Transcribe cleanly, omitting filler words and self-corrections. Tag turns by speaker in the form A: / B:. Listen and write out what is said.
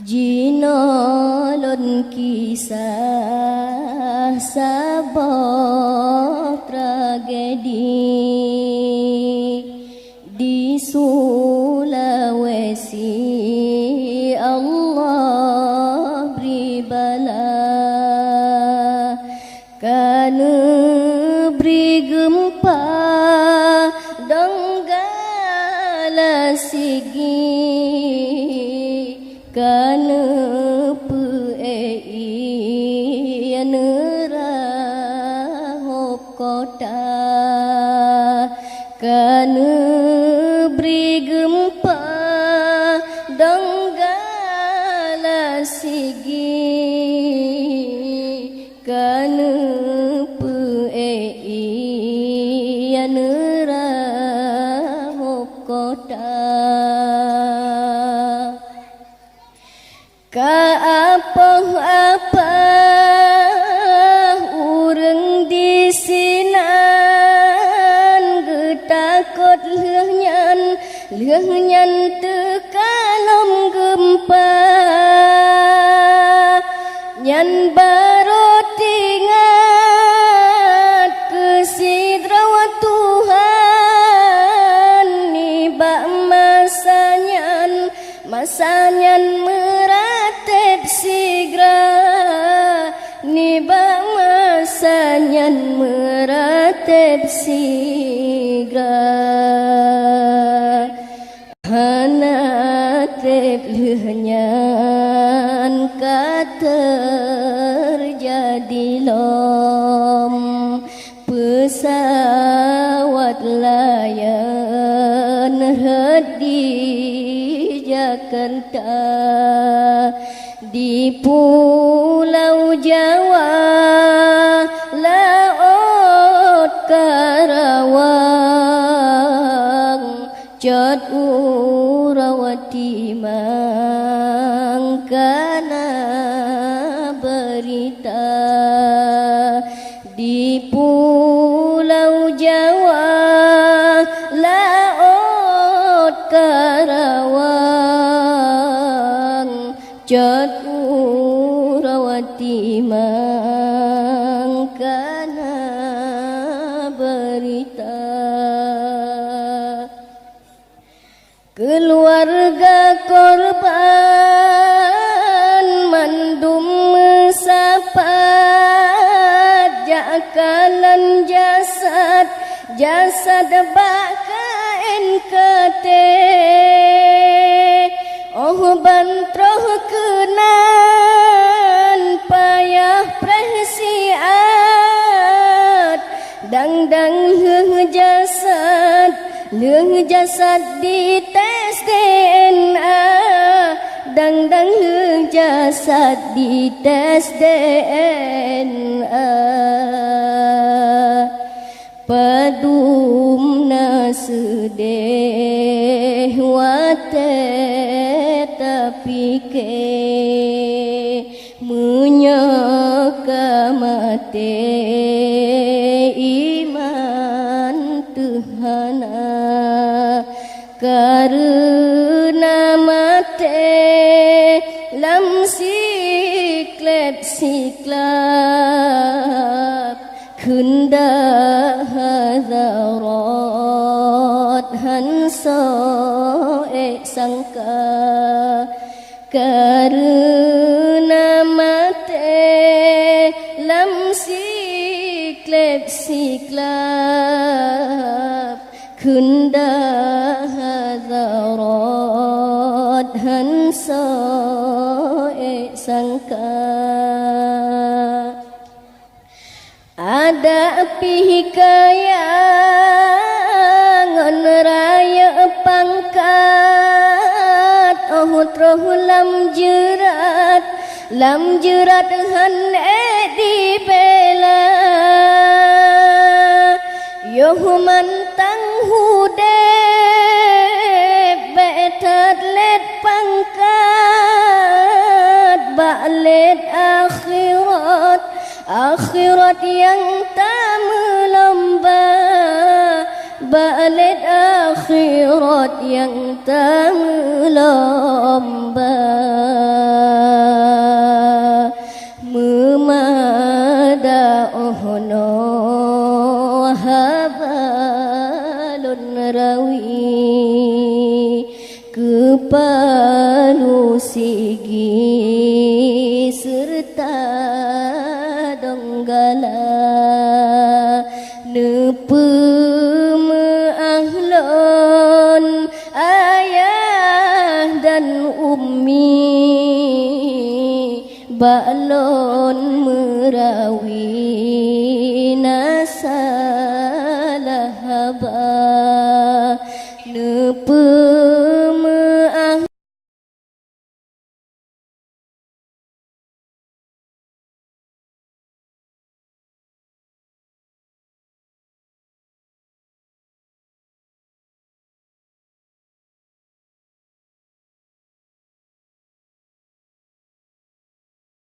A: Jinolon kisah sabok tragedi di Sulawesi. Allah beri bala kana beri gempa donggala sigi kana peei nerahop kota kana beri gempa donggala sigi kana peei nerahop kota. Ka apa-apa urang di sinan getakot leuhnyan tekalom gempa nyan barot ingat kesidrawat Tuhan nibak masanyan meratep sigra nibak masanyan meratep sigra hanatep lehnyan katerjadi lom pesawat layan hedi Jakarta di Pulau Jawa laut Karawang jod urawati mangkana berita di Pulau Jawa laut Karawang jod urawati mangkana berita keluarga korban mandum mesapat jakalan jasad baka NKT oh bantroh kenan payah presiat dang leuh jasad di tes DNA dang leuh jasad di tes DNA padumna sedeh wate tapi ke menyaka mate iman Tuhana karena mate lam siklep kunda hadarat hanso sangka karena mate lam siklep kunda hadarat hanso sangka ada pihikayangan raya pangkat oh troh lam jerat han dibela yoh mantang hude betat let pangkat ba'let akhirat yang tak melomba balik akhirat yang tak lomba memada ohno habalun rawi kepalu sigi serta donggala nepe meahlon ayah dan ummi balon merawi nasalah haba